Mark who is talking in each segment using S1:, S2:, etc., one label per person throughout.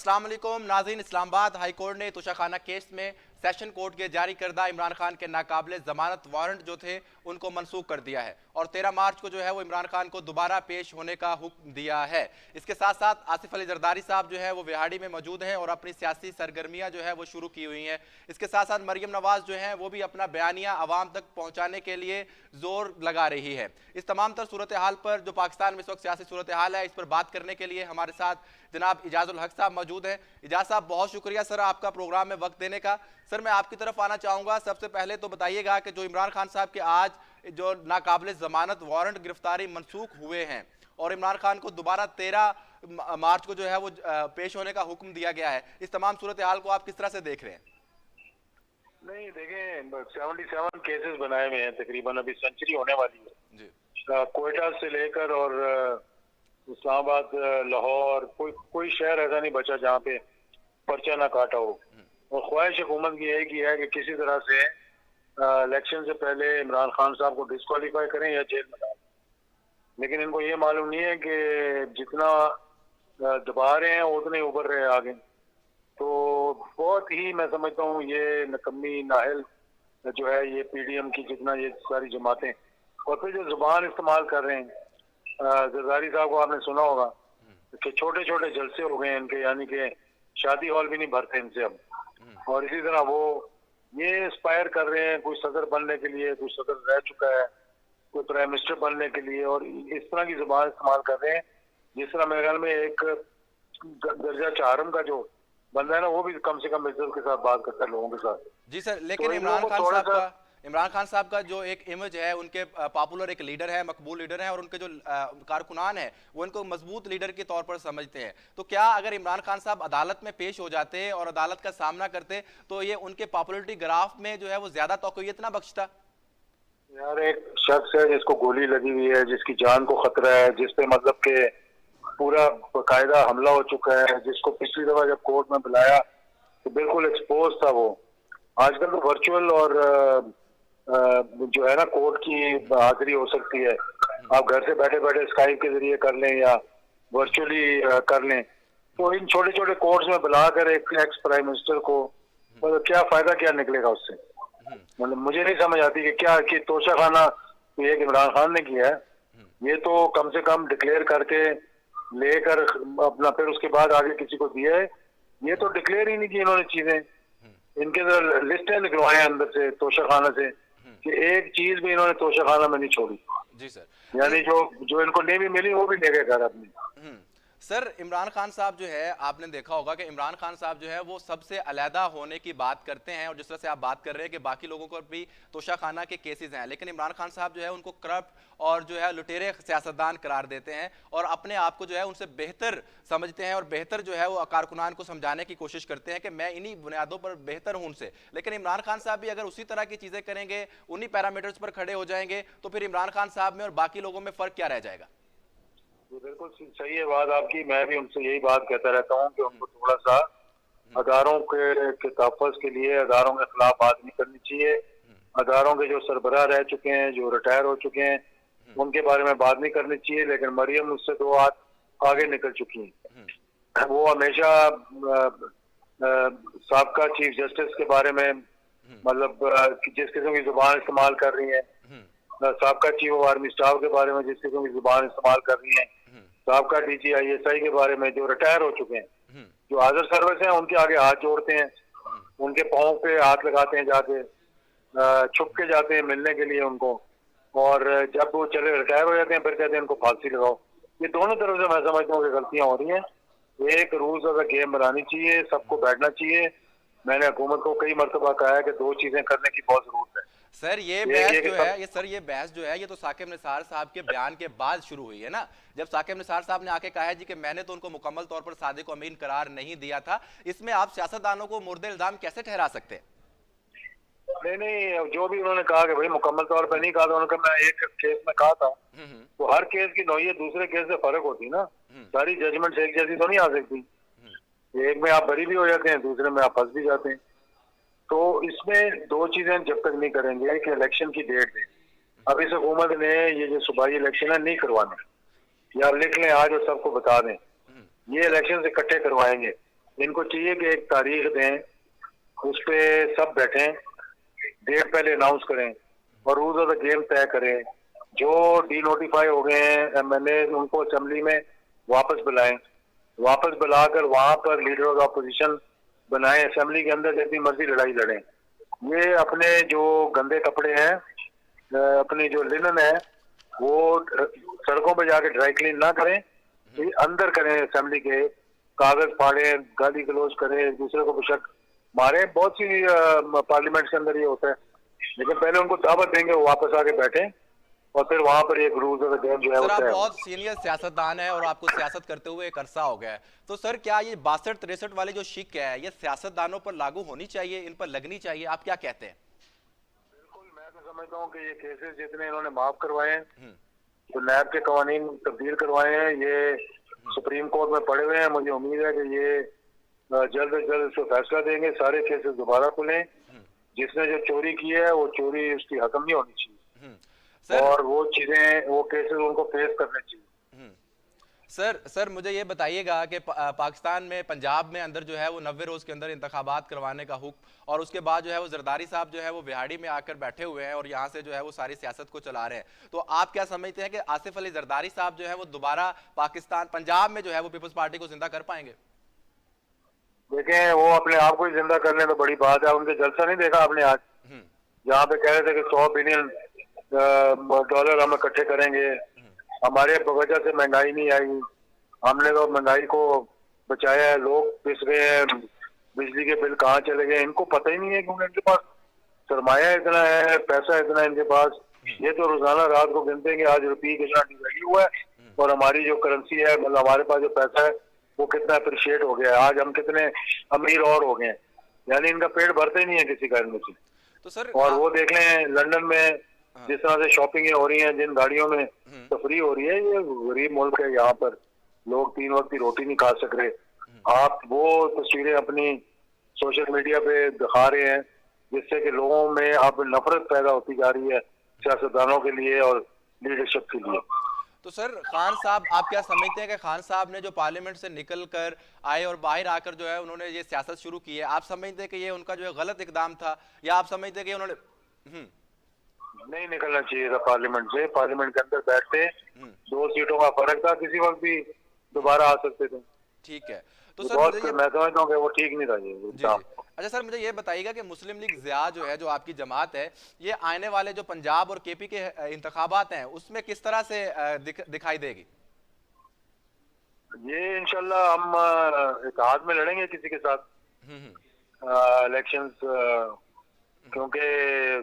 S1: अस्सलाम वालेकुम नाज़रीन। इस्लामाबाद हाई कोर्ट ने तोशाखाना केस में सेशन कोर्ट के जारी करदा इमरान खान के नाकाबिले जमानत वारंट जो थे उनको मनसूख कर दिया है और 13 मार्च को जो है वो इमरान खान को दोबारा पेश होने का हुक्म दिया है। इसके साथ साथ आसिफ अली जरदारी साहब जो है वो विहाड़ी में मौजूद हैं और अपनी सियासी सरगर्मियां जो है वो शुरू की हुई हैं। इसके साथ साथ मरियम नवाज जो है वो भी अपना बयानिया आवाम तक पहुंचाने के लिए जोर लगा रही है। इस तमाम तर सूरत हाल पर जो पाकिस्तान में इस वक्त सियासी सूरत हाल है, इस पर बात करने के लिए हमारे साथ जनाब इजाजुल हक साहब मौजूद हैं। इजाज साहब, बहुत शुक्रिया सर आपका प्रोग्राम में वक्त देने का। सर, मैं आपकी तरफ आना चाहूंगा। सबसे पहले तो बताइएगा कि जो इमरान खान साहब के आज जो नाकाबिले जमानत वारंट गिरफ्तारी मनसूख हुए हैं और इमरान खान को दोबारा 13 मार्च को जो है वो पेश होने का हुक्म दिया गया है, इस तमाम सूरत हाल को आप किस तरह से देख रहे हैं?
S2: नहीं, देखें, 77 केसेस बनाए हुए हैं, तकरीबन अभी सेंचुरी होने वाली है
S1: जी।
S2: कोयटा से लेकर और इस्लामाबाद, लाहौर, कोई शहर ऐसा नहीं बचा जहाँ पे पर्चा ना काटा हो। और ख्वाहिश हुकूमत की एक ही है कि किसी तरह से इलेक्शन से पहले इमरान खान साहब को डिस्क्वालीफाई करें या जेल में डालें। लेकिन इनको ये मालूम नहीं है कि जितना दबा रहे हैं उतने उभर रहे हैं आगे। तो बहुत ही मैं समझता हूँ ये नकम्मी नाहल जो है ये पीडीएम की जितना ये सारी जमातें, और फिर जो जुबान इस्तेमाल कर रहे हैं, जरदारी साहब को आपने सुना होगा कि छोटे छोटे जलसे हो गए इनके, यानी कि शादी हॉल भी नहीं भरते इनसे अब। और इसी तरह वो ये इंस्पायर कर रहे हैं, कोई सदर बनने के लिए, कोई सदर रह चुका है, कोई प्राइम मिनिस्टर बनने के लिए, और इस तरह की जुबान इस्तेमाल कर रहे हैं जिस तरह मेरे ख्याल में एक दर्जा चारम का जो बंदा है ना, वो भी कम से कम इज्जत के साथ बात करता है लोगों के साथ।
S1: जी सर, लेकिन
S2: तो
S1: इमरान खान साहब का जो एक इमेज है, उनके पॉपुलर एक लीडर है, मकबूल लीडर है, और उनके जो कारकुनान है वो इनको मजबूत लीडर के तौर पर समझते हैं। तो क्या अगर इमरान खान साहब अदालत में पेश हो जाते और अदालत का सामना करते तो ये उनके पॉपुलरिटी ग्राफ में जो है वो ज्यादा तौक़ीयत ना बख्शता?
S2: यार, एक शख्स है जिसको गोली लगी हुई है, जिसकी जान को खतरा है, जिसपे मतलब के पूरा बाकायदा हमला हो चुका है, जिसको पिछली दफा जब कोर्ट में बुलाया तो बिल्कुल एक्सपोज था वो। आजकल तो वर्चुअल और जो है ना कोर्ट की हाजिरी हो सकती है, आप घर से बैठे बैठे स्काइप के जरिए कर लें या वर्चुअली कर लें। तो इन छोटे छोटे कोर्ट्स में बुलाकर एक एक्स प्राइम मिनिस्टर को मतलब क्या फायदा, क्या निकलेगा उससे? मतलब मुझे नहीं समझ आती कि क्या कि तोशाखाना एक इमरान खान ने किया है, ये तो कम से कम डिक्लेयर करके लेकर अपना फिर उसके बाद आगे किसी को दिया है। ये तो डिक्लेयर ही नहीं की इन्होंने चीजें। इनके लिस्टें निकलवाए अंदर से तोशाखाना से कि एक चीज भी इन्होंने तोशाखाना में नहीं छोड़ी।
S1: जी सर,
S2: यानी जो इनको नहीं भी मिली वो भी ले गए घर अपनी।
S1: सर, इमरान खान साहब जो है, आपने देखा होगा कि इमरान खान साहब जो है वो सबसे अलहदा होने की बात करते हैं, और जिस तरह से आप बात कर रहे हैं कि बाकी लोगों को भी तोशाखाना के केसेस हैं, लेकिन इमरान खान साहब जो है उनको करप्ट और जो है लुटेरे सियासतदान करार देते हैं और अपने आप को जो है उनसे बेहतर समझते हैं और बेहतर जो है वो कारकुनान को समझाने की कोशिश करते हैं कि मैं इन्हीं बुनियादों पर बेहतर हूं उनसे। लेकिन इमरान खान साहब भी अगर उसी तरह की चीजें करेंगे, उन्हीं पैरामीटर्स पर खड़े हो जाएंगे, तो फिर इमरान खान साहब में और बाकी लोगों में फर्क क्या रह जाएगा?
S2: तो बिल्कुल सही है बात आपकी। मैं भी उनसे यही बात कहता रहता हूँ कि उनको थोड़ा सा अदारों के तहफ़्फ़ुज़ के लिए अदारों के खिलाफ बात नहीं करनी चाहिए। अदारों के जो सरबराह रह चुके हैं, जो रिटायर हो चुके हैं, उनके बारे में बात नहीं करनी चाहिए। लेकिन मरियम उससे 2 हाथ आगे निकल चुकी हैं। वो हमेशा साबका चीफ जस्टिस के बारे में मतलब जिस किस्म की जुबान इस्तेमाल कर रही है, साबका चीफ ऑफ आर्मी स्टाफ के बारे में जिस किस्म की जुबान इस्तेमाल कर रही है, साबका डीजी ISI के बारे में जो रिटायर हो चुके हैं, जो हाजिर सर्विस हैं, उनके आगे हाथ जोड़ते हैं, उनके पाँव पे हाथ लगाते हैं, जाके छुप के जाते हैं मिलने के लिए उनको, और जब वो चले रिटायर हो जाते हैं फिर कहते हैं उनको फांसी लगाओ। ये दोनों तरफ से मैं समझता हूँ कि गलतियां हो रही हैं। एक रूल्स ऑफ द गेम बनानी चाहिए, सबको बैठना चाहिए। मैंने हुकूमत को कई मरतबा कहा है कि 2 चीजें करने की बहुत जरूरत है।
S1: सर, ये बहस जो है ये तो साकिब निसार साहब के बयान के बाद शुरू हुई है ना, जब साकिब निसार साहब ने आके कहा है जी कि मैंने तो उनको मुकम्मल तौर पर सादिक अमीन करार नहीं दिया था। इसमें आप सियासतदानों को मुर्दे इल्जाम कैसे ठहरा सकते हैं?
S2: नहीं, जो भी उन्होंने कहा कि भाई मुकम्मल तौर पर नहीं कहा था, उन्होंने कहा मैं एक केस में कहा था, तो हर केस की नौयत दूसरे केस से फर्क होती ना। सारी जजमेंट एक जैसी तो नहीं आ सकती। एक में आप बरी भी हो जाते हैं, दूसरे में आप फंस भी जाते हैं। तो इसमें 2 चीजें जब तक नहीं करेंगे कि इलेक्शन की डेट दें। अब इस हुकूमत ने ये जो सूबाई इलेक्शन है नहीं करवाने, या लिख लें आज और सबको बता दें, ये इलेक्शन से इकट्ठे करवाएंगे। इनको चाहिए कि एक तारीख दें, उस पे सब बैठें, डेट पहले अनाउंस करें और रूल्स ऑफ द गेम तय करें। जो डी नोटिफाई हो गए हैं एमएलए, उनको असेंबली में वापस बुलाएं, वापस बुलाकर वहां पर लीडर ऑफ अपोजिशन बनाएं, असेंबली के अंदर जितनी मर्जी लड़ाई लड़ें। ये अपने जो गंदे कपड़े हैं, अपनी जो लिनन है, वो सड़कों पर जाके ड्राई क्लीन ना करें, ये अंदर करें, असेंबली के कागज फाड़े, गाली गलौज करें, एक दूसरे को बेशक मारे। बहुत सी पार्लियामेंट के अंदर ये होता है, लेकिन पहले उनको दावत देंगे, वो वापस आके बैठे और फिर वहां पर एक रूल्स ऑफ द गेम जो है वो
S1: सर, आप
S2: तय
S1: बहुत सीनियर सियासतदान है और आपको सियासत करते हुए एक अरसा हो गया है, तो सर क्या ये 62-63 वाली जो शिक है ये सियासतदानों पर लागू होनी चाहिए, इन पर लगनी चाहिए, आप क्या कहते हैं?
S2: बिल्कुल, मैं तो समझता हूँ कि ये केसेस जितने इन्होंने माफ करवाए हैं, जो नैब के कवानीन तब्दील करवाए हैं, ये सुप्रीम कोर्ट में पड़े हुए हैं। मुझे उम्मीद है कि ये जल्द से जल्द इसको फैसला देंगे, सारे केसेस दोबारा खुलें। जिसने जो चोरी की है वो चोरी उसकी हकम नहीं होनी चाहिए
S1: सर
S2: और वो चीजें, वो केसेस उनको फेस करने चाहिए।
S1: सर मुझे ये बताइएगा कि पाकिस्तान में पंजाब में अंदर जो है वो 90 रोज के अंदर इंतखाबात करवाने का हुक्म, और उसके बाद जो है वो जरदारी साहब जो है वो बिहाड़ी में आकर बैठे हुए हैं और यहाँ से जो है वो सारी सियासत को चला रहे हैं। तो आप क्या समझते हैं कि आसिफ अली जरदारी साहब जो है वो दोबारा पाकिस्तान पंजाब में जो है वो पीपल्स पार्टी को जिंदा कर पाएंगे?
S2: देखें, वो अपने आप को ही जिंदा कर लें तो बड़ी बात है। उनके जलसा नहीं देखा आपने आज, जहाँ पे कह रहे थे कि 100 बिलियन डॉलर हम इकट्ठे करेंगे, हमारे वजह से महंगाई नहीं आई, हमने तो महंगाई को बचाया है, लोग पिस गए हैं, बिजली के बिल कहाँ चले गए। इनको पता ही नहीं है क्योंकि इनके पास सरमाया इतना है, पैसा इतना है इनके पास। ये तो रोजाना रात को गिनते हैं कि आज रुपये कितना डिवैल्यू हुआ है और हमारी जो करेंसी है, मतलब हमारे पास जो पैसा है वो कितना अप्रिशिएट हो गया है, आज हम कितने अमीर और हो गए। यानी इनका पेट भरता ही नहीं है किसी कारण से।
S1: तो सर
S2: और वो देख लें लंदन में जिस तरह से शॉपिंग हो रही है, जिन गाड़ियों में तफरी हो रही है, ये गरीब मुल्क है, यहाँ पर लोग 3 वक्त की रोटी नहीं खा सक रहे। आप वो तस्वीरें अपनी सोशल मीडिया पे दिखा रहे हैं जिससे कि लोगों में अब नफरत पैदा होती जा रही है सियासतदानों के लिए और लीडरशिप के लिए।
S1: तो सर खान साहब, आप क्या समझते हैं कि खान साहब ने जो पार्लियामेंट से निकल कर आए और बाहर आकर जो है उन्होंने ये सियासत शुरू की है, आप समझते हैं कि ये उनका जो है गलत इकदाम था, या आप समझते हैं कि उन्होंने
S2: नहीं निकलना चाहिए था पार्लियामेंट से? पार्लियामेंट के अंदर बैठते, 2 सीटों का फर्क था, किसी वक्त भी दोबारा आ सकते थे।
S1: ठीक है। तो सर
S2: बहुत
S1: मुझे ये
S2: मैं समझता हूँ कि वो ठीक नहीं था ये
S1: जी जी। अच्छा सर, मुझे ये बताइएगा कि मुस्लिम लीग ज़िया जो है, जो आपकी जमात है, ये आने वाले जो पंजाब और केपी के इंतखाबात हैं उसमें किस तरह से दिखाई देगी?
S2: ये इंशाल्लाह हम इत्तेहाद में लड़ेंगे किसी के साथ इलेक्शंस, क्योंकि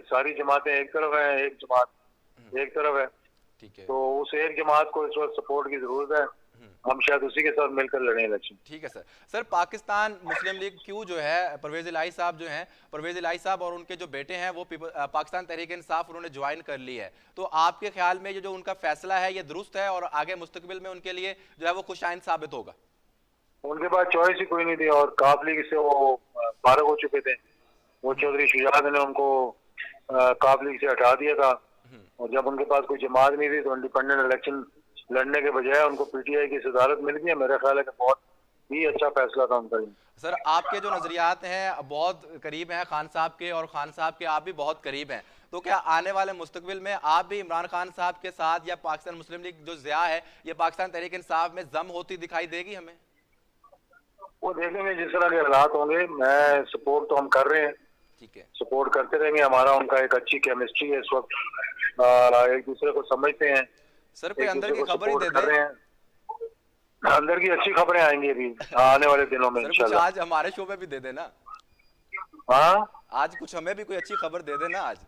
S2: सारी जमातें एक तरफ हैं, एक जमात एक तरफ है।
S1: ठीक है।
S2: तो उस एक जमात को इस वक्त सपोर्ट की जरूरत है, हम शायद उसी के साथ मिलकर लड़ें इलेक्शन।
S1: ठीक है सर। सर पाकिस्तान मुस्लिम लीग क्यों जो है, परवेज इलाही साहब जो हैं, परवेज इलाही साहब और उनके जो बेटे हैं वो पाकिस्तान तहरीक इंसाफ उन्होंने ज्वाइन कर ली है, तो आपके ख्याल में ये जो उनका फैसला है ये दुरुस्त है और आगे मुस्तकबिल में उनके लिए जो है वो खुशाइन साबित होगा?
S2: उनके पास चॉइस ही कोई नहीं थी और काफ लीग से वो फारग हो चुके थे। वो चौधरी शुजात ने उनको काफ लीग से हटा दिया था और जब उनके पास कोई जमात नहीं थी तो इंडिपेंडेंट इलेक्शन लड़ने के बजाय उनको पीटीआई की सदारत मिल गई। मेरा ख्याल है कि बहुत ही अच्छा फैसला था उनका।
S1: सर आपके जो नजरियात हैं बहुत करीब हैं खान साहब के, और खान साहब के आप भी बहुत करीब हैं, तो क्या आने वाले मुस्तकबिल में आप भी इमरान खान साहब के साथ, या पाकिस्तान मुस्लिम लीग जो ज़िया है ये पाकिस्तान तहरीक इंसाफ में जम होती दिखाई देगी हमें?
S2: वो देखेंगे जिस तरह के हालात होंगे। मैं सपोर्ट तो हम कर रहे हैं,
S1: ठीक है,
S2: सपोर्ट करते रहेंगे। हमारा उनका एक अच्छी केमिस्ट्री है इस वक्त, एक दूसरे को समझते हैं।
S1: सर कोई अंदर की खबर ही दे दे।
S2: अंदर की अच्छी खबरें आएंगी अभी आने वाले दिनों में इंशाल्लाह।
S1: आज हमारे शो में भी दे देना।
S2: हाँ,
S1: आज कुछ हमें भी कोई अच्छी खबर दे देना आज।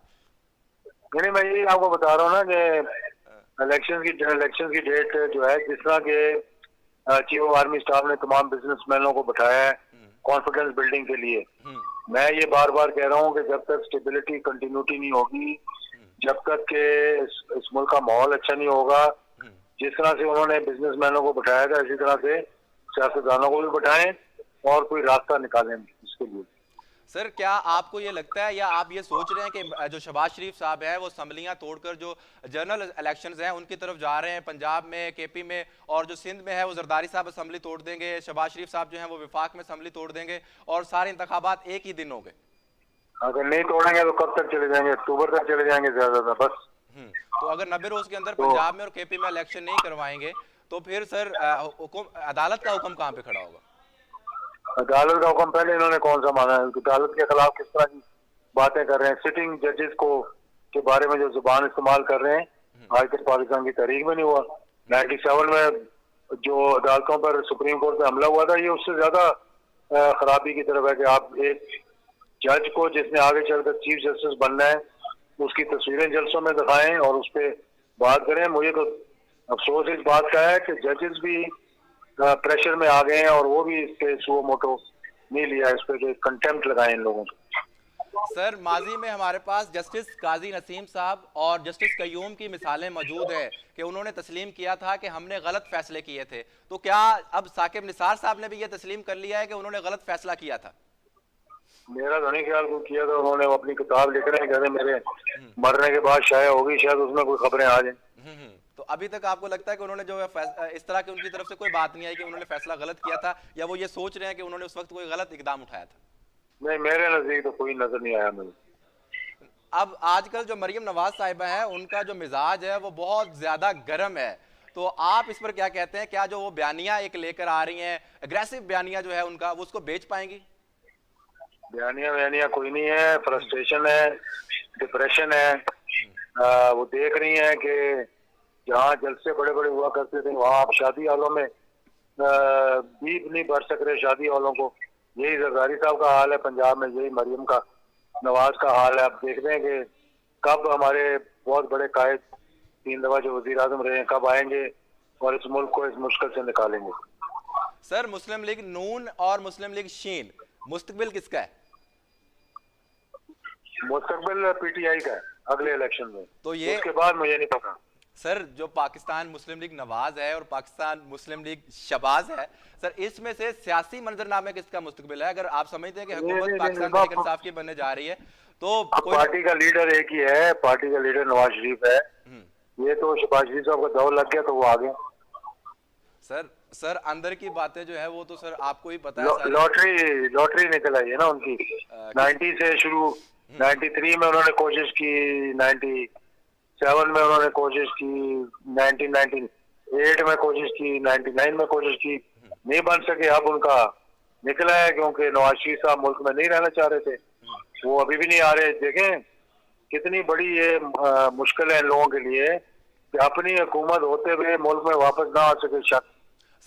S2: नहीं, मैं यही आपको बता रहा हूँ ना कि इलेक्शन की डेट जो है, जिस तरह के चीफ ऑफ आर्मी स्टाफ ने तमाम बिजनेसमैनों को बैठाया है कॉन्फिडेंस बिल्डिंग के लिए, मैं ये बार बार कह रहा हूँ कि जब तक स्टेबिलिटी कंटिन्यूटी नहीं होगी, जब तक के इस मुल्क का माहौल अच्छा नहीं होगा, जिस तरह से उन्होंने बिजनेसमैनों को बैठाया था इसी तरह से सियासतदानों को भी बैठाएं और कोई रास्ता निकालें इसके लिए।
S1: सर क्या आपको ये लगता है या आप ये सोच रहे हैं कि जो शहबाज शरीफ साहब हैं वो असम्बलियां तोड़कर जो जनरल इलेक्शंस हैं उनकी तरफ जा रहे हैं, पंजाब में, केपी में, और जो सिंध में है वो जरदारी साहब असम्बली तोड़ देंगे, शहबाज शरीफ साहब जो हैं वो विफाक में असम्बली तोड़ देंगे और सारे इंतखाबात एक ही दिन होंगे?
S2: अगर नहीं तोड़ेंगे तो कब तक चले जाएंगे? अक्टूबर तक चले जाएंगे ज्यादा बस।
S1: तो अगर 90 रोज के अंदर
S2: तो
S1: पंजाब में और केपी में इलेक्शन नहीं करवाएंगे तो फिर सर अदालत का हुक्म कहाँ पे खड़ा होगा?
S2: अदालत का हुक्म पहले इन्होंने कौन सा माना है? अदालत के खिलाफ किस तरह की बातें कर रहे हैं? सिटिंग जजेस को के बारे में जो जुबान इस्तेमाल कर रहे हैं, आज तक पाकिस्तान की तारीख में नहीं हुआ। 97 में जो अदालतों पर सुप्रीम कोर्ट पे हमला हुआ था, ये उससे ज्यादा खराबी की तरफ है कि आप एक जज को जिसने आगे चलकर चीफ जस्टिस बनना है उसकी तस्वीरें जलसों में दिखाएं और उस पर बात करें। मुझे तो अफसोस इस बात का है कि जजेस भी प्रेशर में आ गए हैं और वो भी इस पे सुओ मोटो नहीं लिया, इस पे कंटेम्प्ट लगाए इन लोगों को।
S1: सर माजी में हमारे पास जस्टिस काजी नसीम साहब और जस्टिस कयूम की मिसालें मौजूद है कि उन्होंने तस्लीम किया था कि हमने गलत फैसले किए थे, तो क्या अब साकिब निसार साहब ने भी ये तस्लीम कर लिया है कि उन्होंने गलत फैसला किया था?
S2: मेरा तो नहीं ख्याल को किया था उन्होंने। अपनी किताब लिख रहे हैं, कहते मेरे मरने के बाद शायद होगी, शायद उसमें कोई खबरें आ जाए।
S1: तो अभी तक आपको लगता है कि उन्होंने जो इस तरह की उनकी तरफ से कोई बात नहीं आई कि उन्होंने फैसला गलत किया था, या वो ये सोच रहे हैं कि उन्होंने उस वक्त कोई गलत इकदाम उठाया था?
S2: नहीं, मेरे नजदीक तो कोई नजर नहीं आया मुझे।
S1: अब आजकल जो मरियम नवाज साहिबा है उनका जो मिजाज है वो बहुत ज्यादा गर्म है, तो आप इस पर क्या कहते हैं? क्या जो वो बयानियां एक लेकर आ रही हैं, एग्रेसिव बयानियां जो है उनका, वो उसको बेच पाएंगी?
S2: बयानियां कोई नहीं है, फ्रस्ट्रेशन है, डिप्रेशन है। वो देख रही हैं कि जहाँ जलसे बड़े बड़े हुआ करते थे वहाँ आप शादी हालों में बीप नहीं भर सक रहे शादी हालों को। यही जरदारी साहब का हाल है पंजाब में, यही मरियम का नवाज का हाल है। आप देखते हैं कि कब हमारे बहुत बड़े कायद 3 दफा जो वजीर आजम रहे हैं कब आएंगे और इस मुल्क को इस मुश्किल से निकालेंगे।
S1: सर मुस्लिम लीग नून और मुस्लिम लीग शीन, मुस्तकबिल किसका है?
S2: मुस्तकबिल पीटीआई का है अगले इलेक्शन में,
S1: तो ये
S2: उसके बाद मुझे नहीं पता।
S1: सर जो पाकिस्तान मुस्लिम लीग नवाज है और पाकिस्तान मुस्लिम लीग शबाज है, सर इसमें से सियासी मंजरनामे किसका मुस्तकबिल है? अगर आप समझते हैं कि हुकूमत पाकिस्तान तहरीक इंसाफ की बनने जा रही है तो
S2: पार्टी का लीडर एक ही है, पार्टी का लीडर नवाज शरीफ है। ये तो शहबाज शरीफ साहब का दौर लग गया तो वो आ गए।
S1: सर अंदर की बातें जो है वो तो सर आपको ही पता है।
S2: लॉटरी निकल आई है ना उनकी। 90 से शुरू, 93 में उन्होंने कोशिश की, 97 में उन्होंने कोशिश की, 1998 में कोशिश की, 99 में कोशिश की, नहीं बन सके। अब उनका निकला है क्योंकि नवाज शरीफ साहब मुल्क में नहीं रहना चाह रहे थे, वो अभी भी नहीं आ रहे। देखें कितनी बड़ी ये मुश्किल है इन लोगों के लिए कि अपनी हुकूमत होते हुए मुल्क में वापस ना आ सके शख्स।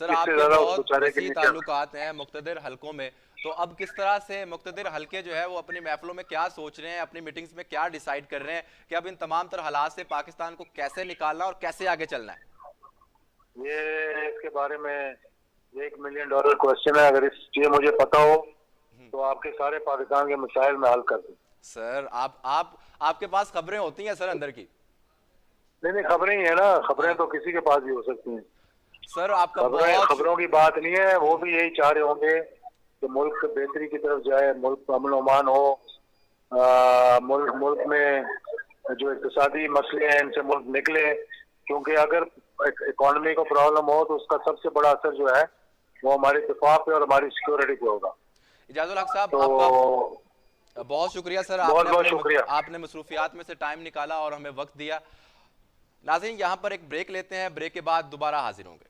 S1: सर आपके बहुत वसी ताल्लुकात हैं मुख्तदिर हलकों में, तो अब किस तरह से मुख्तदिर हलके जो है वो अपनी महफिलों में क्या सोच रहे हैं, अपनी मीटिंग्स में क्या डिसाइड कर रहे हैं कि अब इन तमाम तरह हालात से पाकिस्तान को कैसे निकालना और कैसे आगे चलना है?
S2: ये इसके बारे में $1 मिलियन क्वेश्चन है। अगर ये मुझे पता हो तो आपके सारे पाकिस्तान के मसाइल में हल कर दूं।
S1: सर आपके पास खबरें होती हैं सर अंदर की?
S2: नहीं, खबरें ही है ना, खबरें तो किसी के पास भी हो सकती हैं
S1: सर। आपका
S2: खबरों की बात नहीं है, वो भी यही चाह रहे होंगे कि मुल्क बेहतरी की तरफ जाए, मुल्क अमन अमान हो, मुल्क में जो इक्तिसादी मसले हैं इनसे मुल्क निकले। क्योंकि अगर इकोनॉमी को प्रॉब्लम हो तो उसका सबसे बड़ा असर जो है वो हमारे दिफा पे और हमारी सिक्योरिटी पे होगा।
S1: इजाजुल हक साहब आपका बहुत शुक्रिया सर,
S2: बहुत शुक्रिया।
S1: आपने मसरूफियात में से टाइम निकाला और हमें वक्त दिया। नाज़रीन यहाँ पर एक ब्रेक लेते हैं, ब्रेक के बाद दोबारा हाजिर होंगे।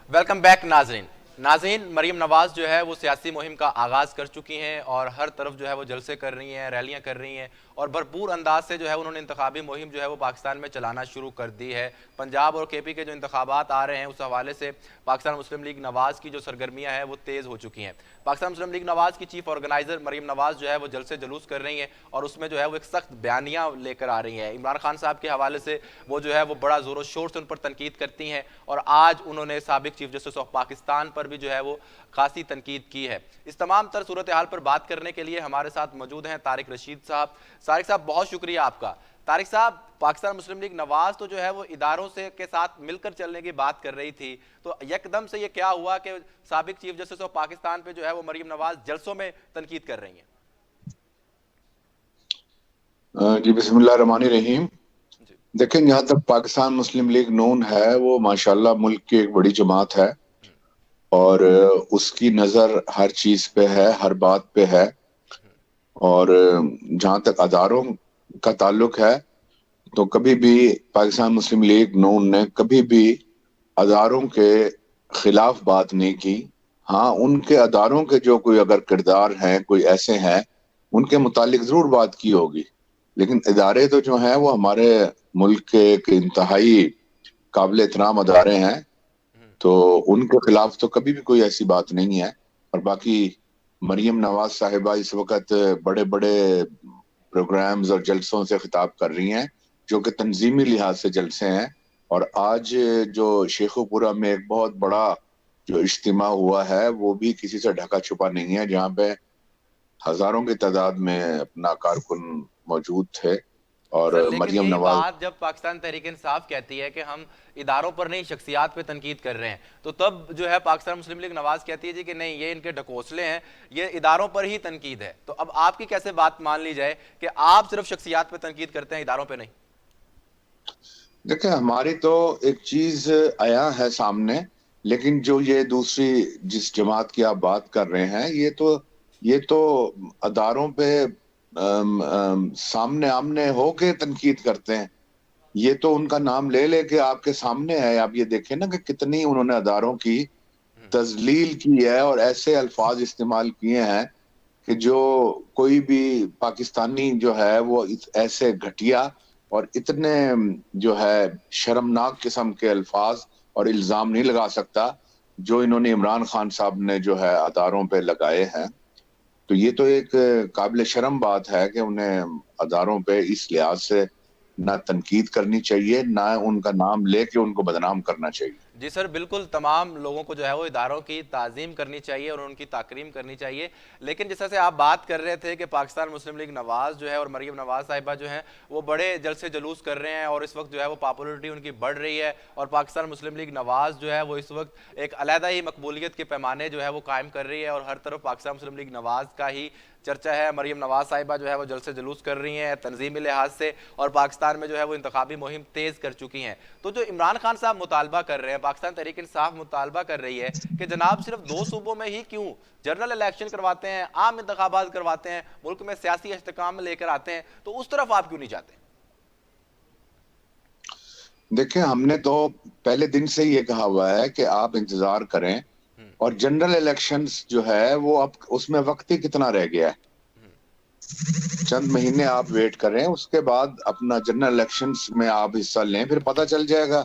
S1: वेलकम बैक नाज़रीन, मरियम नवाज जो है वो सियासी मुहिम का आगाज़ कर चुकी हैं और हर तरफ जो है वो जलसे कर रही हैं, रैलियां कर रही हैं और भरपूर अंदाज से जो है उन्होंने इंतखाबी मुहिम जो है वो पाकिस्तान में चलाना शुरू कर दी है। पंजाब और KP के जो इंतखाबात आ रहे हैं उस हवाले से पाकिस्तान मुस्लिम लीग नवाज़ की जो सरगर्मियाँ हैं वो तेज़ हो चुकी हैं। पाकिस्तान मुस्लिम लीग नवाज़ की चीफ ऑर्गेनाइजर मरीम नवाज़ जो है वो जलसे जुलूस कर रही हैं और उसमें जो है वो एक सख्त बयानियाँ लेकर आ रही हैं। इमरान खान साहब के हवाले से वो जो है वो बड़ा ज़ोर शोर से उन पर तनकीद करती हैं और आज उन्होंने साबिक चीफ जस्टिस ऑफ पाकिस्तान पर भी जो है वो खासी तनकीद की है। इस तमाम तर सूरत हाल पर बात करने के लिए हमारे साथ मौजूद हैं तारिक रशीद साहब। तारिक साहब, बहुत शुक्रिया आपका। तारिक साहब, पाकिस्तान मुस्लिम लीग नवाज तो जो है वो इदारों से के साथ मिलकर चलने की बात कर रही थी, तो यकदम से ये क्या हुआ कि साबिक चीफ जस्टिस ऑफ पाकिस्तान पे जो है वो मरीम नवाज जलसों में तनकीद कर रही हैं?
S3: जी बिस्मिल्लाह रहमानी रहीम।
S1: जी।
S3: देखें, जहाँ तक पाकिस्तान मुस्लिम लीग नून है वो माशाल्लाह मुल्क की एक बड़ी जमात है और उसकी नज़र हर चीज़ पे है, हर बात पे है। और जहाँ तक अदारों का ताल्लुक है तो कभी भी पाकिस्तान मुस्लिम लीग नून ने कभी भी अदारों के खिलाफ बात नहीं की। हाँ, उनके अदारों के जो कोई अगर किरदार हैं, कोई ऐसे हैं, उनके मुतालिक जरूर बात की होगी, लेकिन इदारे तो जो हैं वो हमारे मुल्क के एक इंतहाई काबिल एहतराम अदारे हैं, तो उनके खिलाफ तो कभी भी कोई ऐसी बात नहीं है। और बाकी मरियम नवाज साहिबा इस वक्त बड़े बड़े प्रोग्राम्स और जलसों से खिताब कर रही हैं जो कि तंजीमी लिहाज से जलसे हैं। और आज जो शेखुपुरा में एक बहुत बड़ा जो इज्तिमा हुआ है वो भी किसी से ढका छुपा नहीं है, जहाँ पे हजारों की तादाद में अपना कारकुन मौजूद थे। और
S1: सर, लेकिन
S3: मरियम
S1: यही
S3: नवाज
S1: बात जब पाकिस्तान तहरीक इंसाफ कहती है कि हम इदारों पर नहीं शख्सियात पे तनकीद कर रहे हैं, तो तब जो है पाकिस्तान मुस्लिम लीग नवाज कहती है जी कि नहीं, ये इनके ढकोसले हैं, ये इदारों पर ही तनकीद है। तो अब आपकी कैसे बात मान ली जाए कि आप सिर्फ शख्सियात पे तनकीद करते हैं, इदारों पे नहीं?
S3: देखिए, हमारी तो एक चीज आया है सामने, लेकिन जो ये दूसरी जिस जमात की आप बात कर रहे हैं ये तो अदारों पे सामने आमने होके तनकीद करते हैं। ये तो उनका नाम ले लेके आपके सामने है। आप ये देखें ना कि कितनी उन्होंने अदारों की तजलील की है और ऐसे अल्फाज इस्तेमाल किए हैं कि जो कोई भी पाकिस्तानी जो है वो ऐसे घटिया और इतने जो है शर्मनाक किस्म के अल्फाज और इल्जाम नहीं लगा सकता जो इन्होंने इमरान खान साहब ने जो है अदारों पे लगाए हैं। तो ये तो एक काबिल शर्म बात है कि उन्हें अदारों पे इस लिहाज से ना तनकीद करनी चाहिए, ना उनका नाम लेके उनको बदनाम करना चाहिए।
S1: जी सर, बिल्कुल तमाम लोगों को जो है वो इदारों की ताज़ीम करनी चाहिए और उनकी ताकरीम करनी चाहिए। लेकिन जैसा से आप बात कर रहे थे कि पाकिस्तान मुस्लिम लीग नवाज़ जो है और मरियम नवाज़ साहिबा जो हैं वो बड़े जलसे जुलूस कर रहे हैं और इस वक्त जो है वो पॉपुलरिटी उनकी बढ़ रही है और पाकिस्तान मुस्लिम लीग नवाज़ जो है वो इस वक्त एक अलहदा ही मकबूलियत के पैमाने जो है वो कायम कर रही है और हर तरफ पाकिस्तान मुस्लिम लीग नवाज़ का ही चर्चा है। मरियम नवाज साहिबा जो है वो जलसे जुलूस कर रही हैं तंजीमी लिहाज से और पाकिस्तान में जो है वो इंतखाबी मुहिम तेज़ कर चुकी हैं। तो जो इमरान खान साहब मुतालबा कर रहे हैं, पाकिस्तान तहरीक इंसाफ मुतालबा कर रही है कि जनाब सिर्फ 2 सूबों में ही क्यों जनरल इलेक्शन करवाते हैं, आम इंतखाबात करवाते हैं, मुल्क में सियासी इस्तेकाम लेकर आते हैं, तो उस तरफ आप क्यों नहीं जाते?
S3: देखिए, हमने तो पहले दिन से ये कहा हुआ है कि आप इंतजार करें और जनरल इलेक्शंस जो है वो अब उसमें वक्त ही कितना रह गया है, चंद महीने आप वेट करें, उसके बाद अपना जनरल इलेक्शंस में आप हिस्सा लें, फिर पता चल जाएगा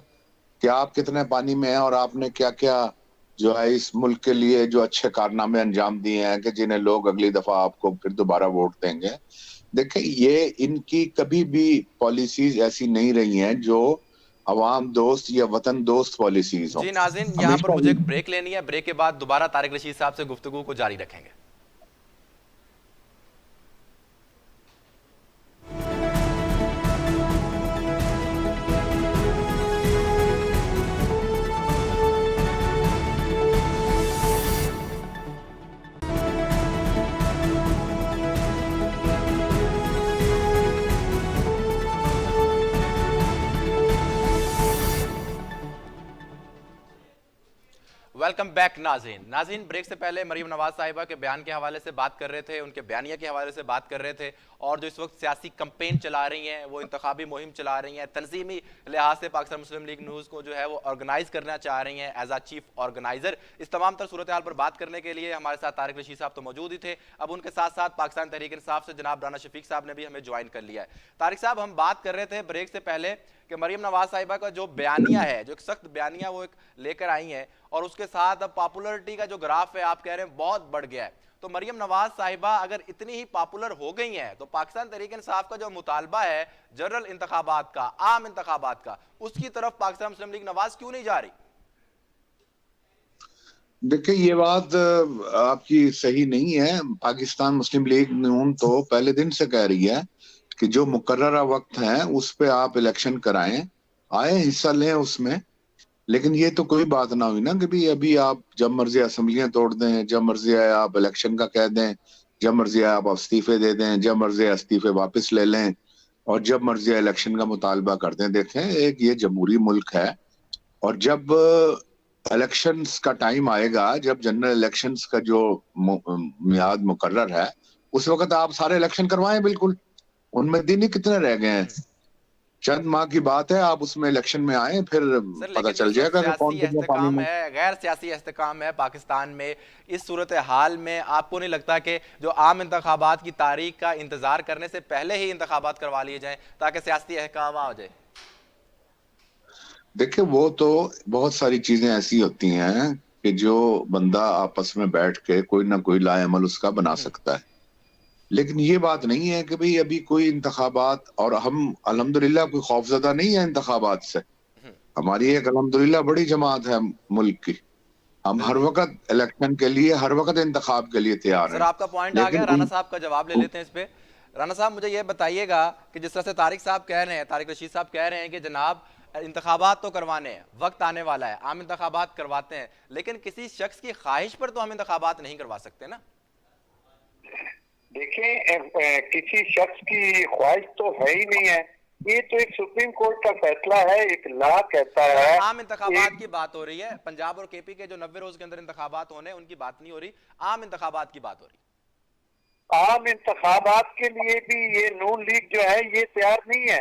S3: कि आप कितने पानी में हैं और आपने क्या क्या जो है इस मुल्क के लिए जो अच्छे कारनामे अंजाम दिए हैं कि जिन्हें लोग अगली दफा आपको फिर दोबारा वोट देंगे। देखिए, ये इनकी कभी भी पॉलिसीज ऐसी नहीं रही हैं जो अवाम दोस्त या वतन दोस्त पॉलिसीज हो।
S1: जी नाज़रीन, यहाँ पर
S3: हमेशा
S1: मुझे एक ब्रेक लेनी है, ब्रेक के बाद दोबारा तारिक रशीद साहब से गुफ्तगू को जारी रखेंगे। वेलकम बैक नाज़रीन। नाज़रीन, ब्रेक से पहले मरीम नवाज साहिबा के बयान के हवाले से बात कर रहे थे, उनके बयानिया के हवाले से बात कर रहे थे, और जो इस वक्त सियासी कैंपेन चला रही हैं, वो इंतखाबी मुहिम चला रही हैं, तंजीमी लिहाज से पाकिस्तान मुस्लिम लीग न्यूज़ को जो है वो ऑर्गेनाइज करना चाह रही हैं एज आ चीफ ऑर्गेनाइजर। इस तमाम तर सूरत हाल पर बात करने के लिए हमारे साथ तारिक रशीद साहब तो मौजूद ही थे, अब उनके साथ साथ पाकिस्तान तहरीक इंसाफ से जनाब राना शफीक साहब ने भी हमें ज्वाइन कर लिया है। तारिक साहब, हम बात कर रहे थे ब्रेक से पहले कि मरीम नवाज साहिबा का जो बयानिया है, जो एक सख्त बयानिया वो एक लेकर आई हैं, और उसके साथ अब पॉपुलरिटी का जो ग्राफ है आप कह रहे हैं बहुत बढ़ गया है। तो मरीम नवाज साहिबा अगर इतनी ही पॉपुलर हो गई हैं, तो पाकिस्तान तहरीक इंसाफ का जो मुतालबा है जनरल इंतखाबात का, आम इंतखाबात का, उसकी तरफ पाकिस्तान मुस्लिम लीग नवाज क्यों नहीं जा रही?
S3: देखिए, ये बात आपकी सही नहीं है। पाकिस्तान मुस्लिम लीग नून तो पहले दिन से कह रही है कि जो मुकर्ररा वक्त है उस पे आप इलेक्शन कराएं, आए हिस्सा लें उसमें। लेकिन ये तो कोई बात ना हुई ना कि भी अभी आप जब मर्जी असेंबलियां तोड़ दें, जब मर्जी आए आप इलेक्शन का कह दें, जब मर्जी आए आप इस्तीफे दे दें, जब मर्जी आए इस्तीफे वापस ले लें, और जब मर्जी आए इलेक्शन का मुतालबा कर दें। देखें, एक ये जमहूरी मुल्क है, और जब इलेक्शंस का टाइम आएगा, जब जनरल इलेक्शंस का जो मियाद मुकर्रर है, उस वक्त आप सारे इलेक्शन करवाएं। बिल्कुल, उनमें दिन ही कितने रह गए हैं, चंद माह की बात है। आप उसमें इलेक्शन में आए, फिर पता चल जाएगा कि कौन कितना पानी में
S1: है। गैर सियासी इस्तेकाम है पाकिस्तान में। इस सूरत हाल में आपको नहीं लगता कि जो आम इंतखाबात की तारीख का इंतजार करने से पहले ही इंतखाबात करवा लिए जाएं ताकि सियासी अहकाम आ जाए?
S3: देखिए, वो तो बहुत सारी चीजें ऐसी होती हैं कि जो बंदा आपस में बैठ के कोई ना कोई लाएमल उसका बना सकता है। लेकिन ये बात नहीं है कि भाई अभी कोई इंतखाबात, और हम अल्हम्दुलिल्लाह कोई खौफजदा नहीं है इंतखाबात से। हमारी एक अल्हम्दुलिल्लाह बड़ी जमात है मुल्क की। हम हर वक्त इलेक्शन के लिए, हर वक्त इंतखाब के लिए तैयार
S1: सर,
S3: हैं।
S1: आपका पॉइंट आ गया। राना साहब का जवाब ले लेते हैं इस पे। राना साहब, मुझे ये बताइएगा कि जिस तरह से तारिक साहब कह रहे हैं, तारिक रशीद साहब कह रहे हैं कि जनाब इंतखाबात तो करवाने हैं, वक्त आने वाला है, आम इंतखाबात करवाते हैं, लेकिन किसी शख्स की ख्वाहिश पर तो हम इंतखाबात नहीं करवा सकते ना।
S2: देखिए, किसी शख्स की ख्वाहिश तो है ही नहीं है। ये तो एक सुप्रीम कोर्ट का फैसला है, एक लॉ कहता है।
S1: आम इंतखाबात की बात हो रही है, पंजाब और केपी के जो 90 रोज के अंदर इंतखाबात होने, उनकी बात नहीं हो रही, आम इंतखाबात की बात हो रही।
S2: आम इंतखाबात के लिए भी ये नून लीग जो है ये तैयार नहीं है।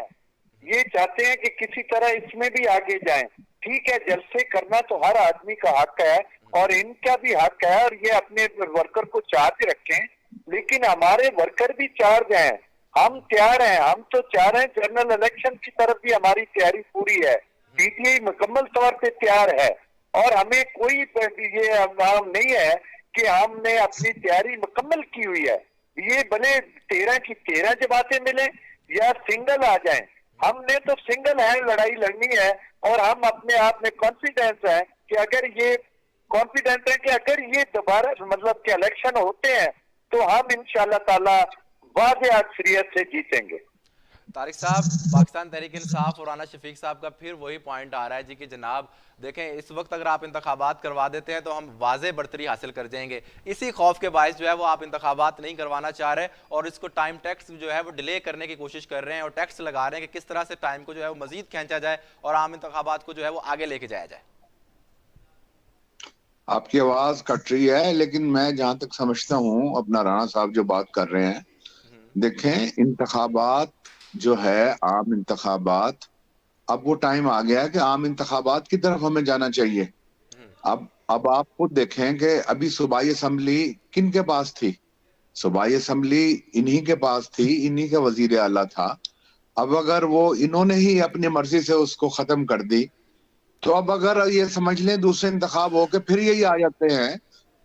S2: ये चाहते हैं कि किसी तरह इसमें भी आगे जाएं। ठीक है, जलसे करना तो हर आदमी का हक है, और इनका भी हक है, और ये अपने वर्कर को चार्ज रखें। लेकिन हमारे वर्कर भी चार्ज हैं, हम तैयार हैं। हम तो चाह रहे हैं जनरल इलेक्शन की तरफ भी हमारी तैयारी पूरी है। पीटीआई मुकम्मल तौर पे तैयार है, और हमें कोई ये हम नहीं है कि हमने अपनी तैयारी मुकम्मल की हुई है। ये भले 13 की 13 जमातें मिले या सिंगल आ जाएं, हमने तो सिंगल हैंड लड़ाई लड़नी है। और हम अपने आप में कॉन्फिडेंस है कि अगर ये दोबारा मतलब कि इलेक्शन होते हैं तो हम इंशाल्लाह ताला वाज़ेह अक्सरियत से जीतेंगे।
S1: तारिक साहब, पाकिस्तान तहरीक इंसाफ और राना शफीक साहब का फिर वही पॉइंट आ रहा है जी कि जनाब देखें, इस वक्त अगर आप इंतखाबात करवा देते हैं तो हम वाज़ेह बढ़तरी हासिल कर जाएंगे। इसी खौफ के बायस जो है वो आप इंतखाबात नहीं करवाना चाह रहे, और इसको टाइम टैक्स जो है वो डिले करने की कोशिश कर रहे हैं, और टैक्स लगा रहे हैं कि किस तरह से टाइम को जो है वो मजीद खींचा जाए और आम इंतखाबात को जो है वो आगे लेके जाया जाए।
S3: आपकी आवाज कट रही है, लेकिन मैं जहां तक समझता हूं, अपना राणा साहब जो बात कर रहे हैं, देखें, इंतखाबात जो है, आम इंतखाबात, अब वो टाइम आ गया है कि आम इंतखाबात की तरफ हमें जाना चाहिए। अब आप खुद देखें कि अभी सूबाई असम्बली किन के पास थी? सूबाई असम्बली इन्हीं के पास थी, इन्हीं के वजीर आला था। अब अगर वो इन्होंने ही अपनी मर्जी से उसको खत्म कर दी, तो अब अगर ये समझ लें दूसरे इंतखाब होके फिर यही आ जाते हैं,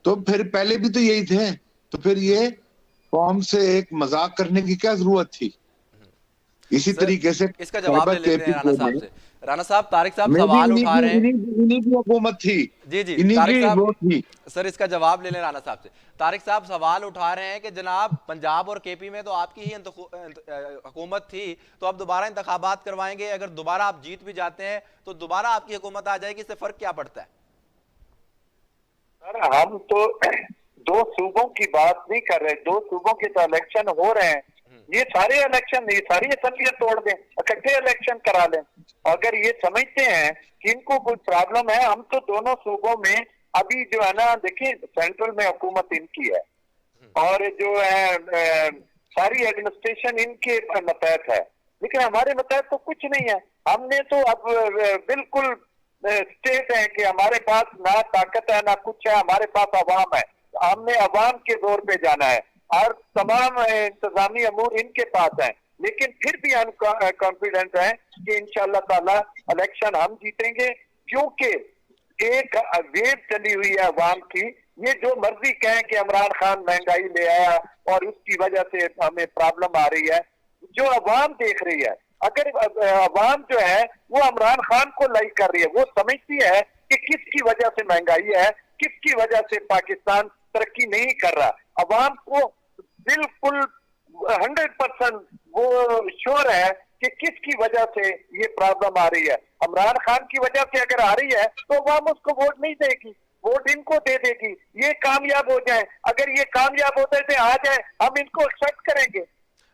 S3: तो फिर पहले भी तो यही थे, तो फिर ये कौम से एक मजाक करने की क्या जरूरत थी? इसी तरीके से
S1: इसका जवाब ले लेते हैं राना साहब से। राना साहब, तारिक साहब
S3: में
S1: सवाल उठा रहे हैं।
S3: इन्हीं की हुकूमत थी,
S1: जी
S3: इन्हीं
S1: तारिक
S3: की
S1: साहब,
S3: वो थी।
S1: सर इसका जवाब ले लें राना साहब से। तारिक साहब सवाल उठा रहे हैं कि जनाब पंजाब और केपी में तो आपकी ही हुकूमत थी, तो अब दोबारा इंतखाबात करवाएंगे, अगर दोबारा आप जीत भी जाते हैं तो दोबारा आपकी हुकूमत आ जाएगी, इससे फर्क क्या पड़ता है?
S2: सर, हम तो दो सूबों की बात नहीं कर रहे, दो सूबों के तो इलेक्शन हो रहे हैं। ये सारे इलेक्शन, ये सारी असम्बलियां तोड़ दें, इकट्ठे इलेक्शन करा लें। अगर ये समझते हैं कि इनको कोई प्रॉब्लम है, हम तो दोनों सूबों में अभी जो है ना, देखिए सेंट्रल में हुकूमत इनकी है और जो है सारी एडमिनिस्ट्रेशन इनके मतहत है, लेकिन हमारे मतहत तो कुछ नहीं है। हमने तो अब बिल्कुल स्टेट है कि हमारे पास ना ताकत है ना कुछ है, हमारे पास अवाम है, हमने अवाम के दौर पे जाना है और तमाम इंतजामी अमूर इनके पास है। लेकिन फिर भी हम कॉन्फिडेंट हैं कि इंशाअल्लाह ताला इलेक्शन हम जीतेंगे, क्योंकि एक वेव चली हुई है अवाम की। ये जो मर्जी कहें कि इमरान खान महंगाई ले आया और उसकी वजह से हमें प्रॉब्लम आ रही है, जो अवाम देख रही है, अगर अवाम जो है वो इमरान खान को लाइक कर रही है, वो समझती है कि किसकी वजह से महंगाई है, किसकी वजह से पाकिस्तान तरक्की नहीं कर रहा। अवाम को बिल्कुल 100% वो श्योर है कि किसकी वजह से ये प्रॉब्लम आ रही है। इमरान खान की वजह से अगर आ रही है तो अवाम उसको वोट नहीं देगी, वोट इनको दे देगी। ये कामयाब हो जाए, अगर ये कामयाब होते थे आ जाए, हम इनको एक्सेप्ट करेंगे।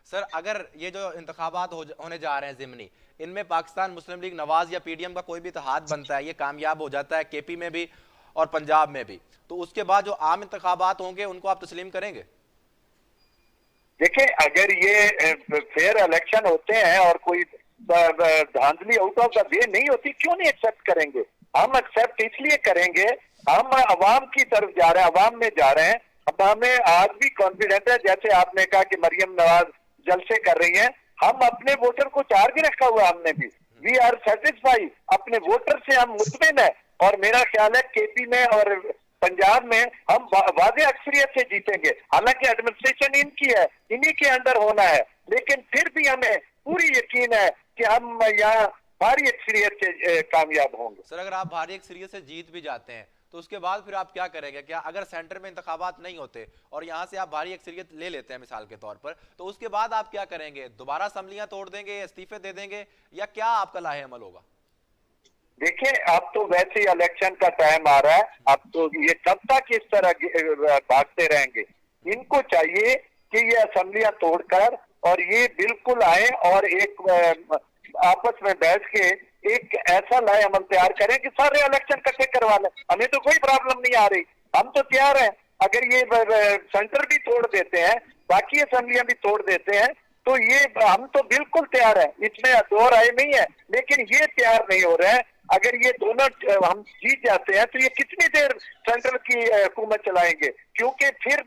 S1: सर, अगर ये जो इंतखाबात होने जा रहे हैं ज़िमनी, इनमें पाकिस्तान मुस्लिम लीग नवाज या पीडीएम का कोई भी इत्तेहाद बनता है, ये कामयाब हो जाता है केपी में भी और पंजाब में भी, तो उसके बाद जो आम इंतखाबात होंगे उनको आप तस्लीम करेंगे?
S2: देखिए, अगर ये फेयर इलेक्शन होते हैं और कोई धांधली आउट ऑफ द वे नहीं होती, क्यों नहीं एक्सेप्ट करेंगे? हम एक्सेप्ट इसलिए करेंगे, हम अवाम की तरफ जा रहे हैं, अवाम में जा रहे हैं। अब हमें आज भी कॉन्फिडेंस है, जैसे आपने कहा कि मरियम नवाज जलसे कर रही हैं, हम अपने वोटर को चार्ज रखा हुआ, हमने भी वी आर सेटिस्फाई, अपने वोटर से हम मुतमिन है। और मेरा ख्याल है केपी में और पंजाब में हम वाज़े अक्सरियत से जीतेंगे। हालांकि एडमिनिस्ट्रेशन इनकी है, इन्हीं के अंदर होना है, लेकिन फिर भी हमें पूरी यकीन है कि हम यहाँ भारी अक्सरियत से कामयाब होंगे।
S1: सर, अगर आप भारी अक्सरियत से जीत भी जाते हैं तो उसके बाद फिर आप क्या करेंगे? क्या अगर सेंटर में इंतखाबात नहीं होते और यहाँ से आप भारी अक्सरियत ले लेते हैं मिसाल के तौर पर, तो उसके बाद आप क्या करेंगे? दोबारा असम्बलियां तोड़ देंगे, इस्तीफे दे देंगे, या क्या आपका लाहे अमल होगा?
S2: देखिए, अब तो वैसे ही इलेक्शन का टाइम आ रहा है, अब तो ये कब तक इस तरह भागते रहेंगे? इनको चाहिए कि ये असेंबलियां तोड़कर और ये बिल्कुल आए और एक आपस में बैठ के एक ऐसा लाए अमल तैयार करें कि सारे इलेक्शन इकट्ठे करवा लें। हमें तो कोई प्रॉब्लम नहीं आ रही, हम तो तैयार हैं। अगर ये सेंटर भी तोड़ देते हैं, बाकी असेंबलियां भी तोड़ देते हैं, तो ये हम तो बिल्कुल तैयार हैं, इसमें दो राय नहीं है। लेकिन ये तैयार नहीं हो रहे हैं। अगर ये दोनों हम जीत जाते हैं तो ये कितनी देर सेंट्रल की हुकूमत चलाएंगे? क्योंकि फिर